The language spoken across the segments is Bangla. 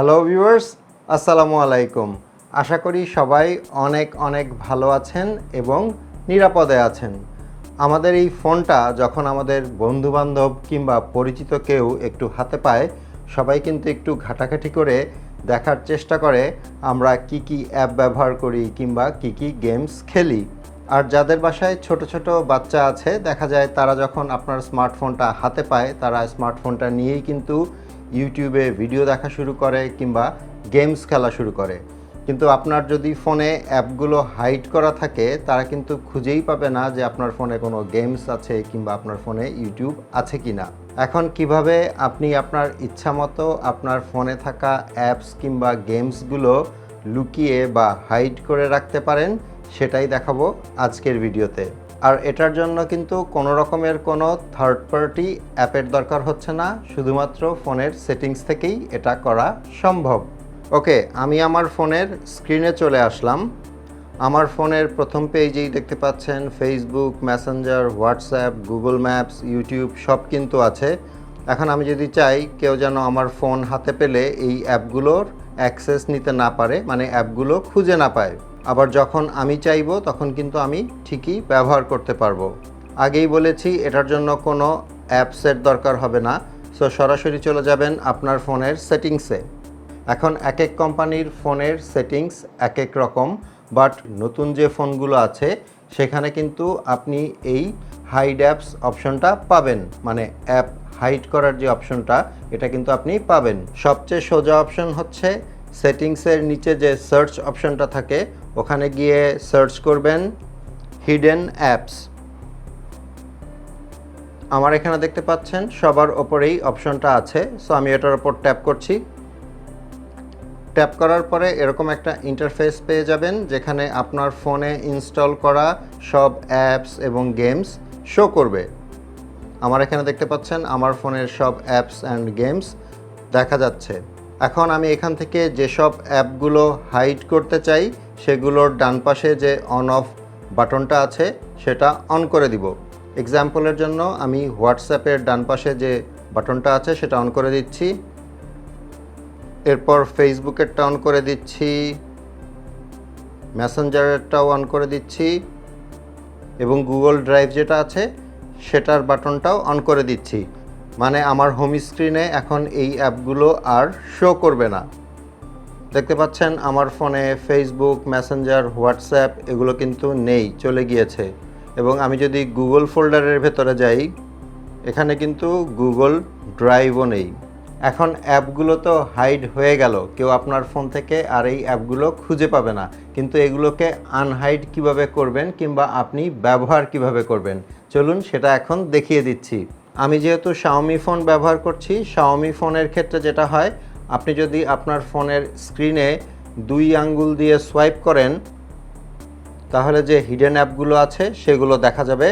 হ্যালো ভিউয়ার্স, আসসালামু আলাইকুম। আশা করি সবাই অনেক অনেক ভালো আছেন এবং নিরাপদে আছেন। আমাদের এই ফোনটা যখন আমাদের বন্ধুবান্ধব কিংবা পরিচিত কেউ একটু হাতে পায়, সবাই কিন্তু একটু ঘাটাঘাটি করে দেখার চেষ্টা করে আমরা কি কি অ্যাপ ব্যবহার করি কিংবা কি কি গেমস খেলি। আর যাদের বাসায় ছোট ছোট বাচ্চা আছে, দেখা যায় তারা যখন আপনার স্মার্টফোনটা হাতে পায়, তারা স্মার্টফোনটা নিয়েই কিন্তু ইউটিউবে ভিডিও দেখা শুরু করে কিংবা গেমস খেলা শুরু করে। কিন্তু আপনার যদি ফোনে অ্যাপগুলো হাইড করা থাকে, তারা কিন্তু খুঁজেই পাবে না যে আপনার ফোনে কোনো গেমস আছে কিংবা আপনার ফোনে ইউটিউব আছে কি না। এখন কিভাবে আপনি আপনার ইচ্ছামতো আপনার ফোনে থাকা অ্যাপস কিংবা গেমসগুলো লুকিয়ে বা হাইড করে রাখতে পারেন, সেটাই দেখাবো আজকের ভিডিওতে। আর এটার জন্য কিন্তু কোনো রকমের কোনো থার্ড পার্টি অ্যাপের দরকার হচ্ছে না, শুধুমাত্র ফোনের সেটিংস থেকেই এটা করা সম্ভব। ওকে, আমি আমার ফোনের স্ক্রিনে চলে আসলাম। আমার ফোনের প্রথম পেজেই দেখতে পাচ্ছেন Facebook, Messenger, WhatsApp, Google maps, YouTube সব কিন্তু আছে। এখন আমি যদি চাই কেউ যেন আমার ফোন হাতে পেলে এই অ্যাপগুলোর অ্যাক্সেস নিতে না পারে, মানে অ্যাপগুলো খুঁজে না পায়, আবার যখন আমি চাইবো তখন কিন্তু আমি ঠিকই ব্যবহার করতে পারবো। আগেই বলেছি এটার জন্য কোনো অ্যাপসের দরকার হবে না। সো সরাসরি চলে যাবেন আপনার ফোনের সেটিংসে। এখন এক এক কোম্পানির ফোনের সেটিংস এক এক রকম, বাট নতুন যে ফোনগুলো আছে সেখানে কিন্তু আপনি এই হাইড অ্যাপস অপশনটা পাবেন, মানে অ্যাপ হাইড করার যে অপশনটা, এটা কিন্তু আপনি পাবেন। সবচেয়ে সোজা অপশন হচ্ছে সেটিংসের নিচে যে সার্চ অপশনটা থাকে, ওখানে গিয়ে সার্চ করবেন হিডেন অ্যাপস। আমার এখানে দেখতে পাচ্ছেন সবার ওপরেই অপশনটা আছে। সো আমি এটার ওপর ট্যাপ করছি। ট্যাপ করার পরে এরকম একটা ইন্টারফেস পেয়ে যাবেন, যেখানে আপনার ফোনে ইনস্টল করা সব অ্যাপস এবং গেমস শো করবে। আমার এখানে দেখতে পাচ্ছেন আমার ফোনের সব অ্যাপস অ্যান্ড গেমস দেখা যাচ্ছে। এখন আমি এখান থেকে যেসব অ্যাপগুলো হাইড করতে চাই, সেগুলোর ডান পাশে যে অন অফ বাটনটা আছে সেটা অন করে দিব। এক্সাম্পলের জন্য আমি হোয়াটসঅ্যাপের ডান পাশে যে বাটনটা আছে সেটা অন করে দিচ্ছি। এরপর ফেসবুকেরটা অন করে দিচ্ছি, মেসেঞ্জারেরটাও অন করে দিচ্ছি এবং গুগল ড্রাইভ যেটা আছে সেটার বাটনটাও অন করে দিচ্ছি। মানে আমার হোম স্ক্রিনে এখন এই অ্যাপগুলো আর শো করবে না। দেখতে পাচ্ছেন আমার ফোনে ফেসবুক, মেসেঞ্জার, হোয়াটসঅ্যাপ এগুলো কিন্তু নেই, চলে গিয়েছে। এবং আমি যদি গুগল ফোল্ডারের ভেতরে যাই, এখানে কিন্তু গুগল ড্রাইভও নেই। এখন অ্যাপগুলো তো হাইড হয়ে গেল, কেউ আপনার ফোন থেকে আর এই অ্যাপগুলো খুঁজে পাবে না। কিন্তু এগুলোকে আনহাইড কিভাবে করবেন কিংবা আপনি ব্যবহার কিভাবে করবেন, চলুন সেটা এখন দেখিয়ে দিচ্ছি। আমি যেহেতু শাওমি ফোন ব্যবহার করছি, শাওমি ফোনের ক্ষেত্রে যেটা হয়, আপনি যদি আপনার ফোনের স্ক্রিনে 2 আঙ্গুল দিয়ে সোয়াইপ করেন, তাহলে যে হিডেন অ্যাপগুলো আছে সেগুলো দেখা যাবে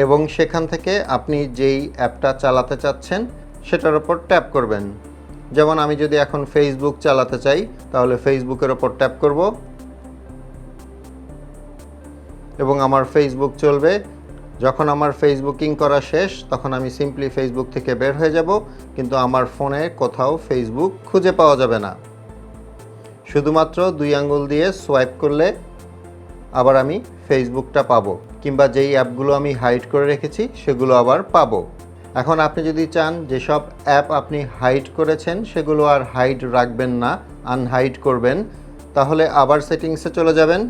এবং সেখান থেকে আপনি যেই অ্যাপটা চালাতে চাচ্ছেন সেটার ওপর ট্যাপ করবেন। যেমন আমি যদি এখন ফেসবুক চালাতে চাই, তাহলে ফেসবুকের ওপর ট্যাপ করব এবং আমার ফেসবুক চলবে। যখন আমার ফেসবুকিং করা শেষ, তখন আমি সিম্পলি ফেসবুক থেকে বের হয়ে যাব, কিন্তু আমার ফোনে কোথাও ফেসবুক খুঁজে পাওয়া যাবে না। শুধুমাত্র 2 আঙ্গুল দিয়ে সোয়াইপ করলে আবার আমি ফেসবুকটা পাবো, কিংবা যেই অ্যাপগুলো আমি হাইড করে রেখেছি সেগুলো আবার পাবো। এখন আপনি যদি চান যেসব অ্যাপ আপনি হাইড করেছেন সেগুলো আর হাইড রাখবেন না, আনহাইড করবেন, তাহলে আবার সেটিংসে চলে যাবেন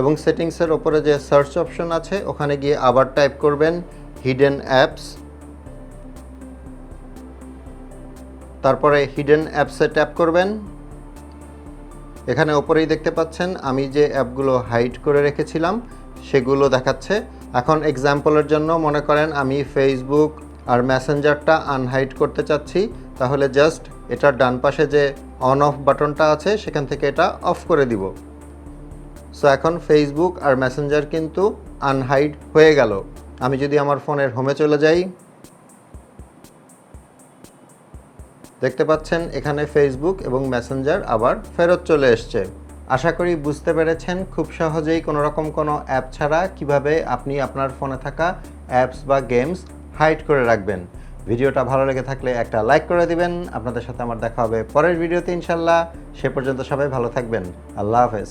এবং সেটিংসের ওপরে যে সার্চ অপশন আছে ওখানে গিয়ে আবার টাইপ করবেন হিডেন অ্যাপস। তারপরে হিডেন অ্যাপসে ট্যাপ করবেন। এখানে ওপরেই দেখতে পাচ্ছেন আমি যে অ্যাপগুলো হাইড করে রেখেছিলাম সেগুলো দেখাচ্ছে। এখন এক্সাম্পলের জন্য মনে করেন আমি ফেসবুক আর মেসেঞ্জারটা আনহাইড করতে চাচ্ছি, তাহলে জাস্ট এটার ডান পাশে যে অন অফ বাটনটা আছে সেখান থেকে এটা অফ করে দিব। সো এখন ফেসবুক আর মেসেঞ্জার কিন্তু আনহাইড হয়ে গেল। আমি যদি আমার ফোনের হোমে চলে যাই, দেখতে পাচ্ছেন এখানে ফেসবুক এবং মেসেঞ্জার আবার ফেরত চলে এসছে। আশা করি বুঝতে পেরেছেন খুব সহজেই কোনো রকম কোনো অ্যাপ ছাড়া কিভাবে আপনি আপনার ফোনে থাকা অ্যাপস বা গেমস হাইড করে রাখবেন। ভিডিওটা ভালো লেগে থাকলে একটা লাইক করে দিবেন। আপনাদের সাথে আমার দেখা হবে পরের ভিডিওতে ইনশাল্লাহ। সে পর্যন্ত সবাই ভালো থাকবেন। আল্লাহ হাফেজ।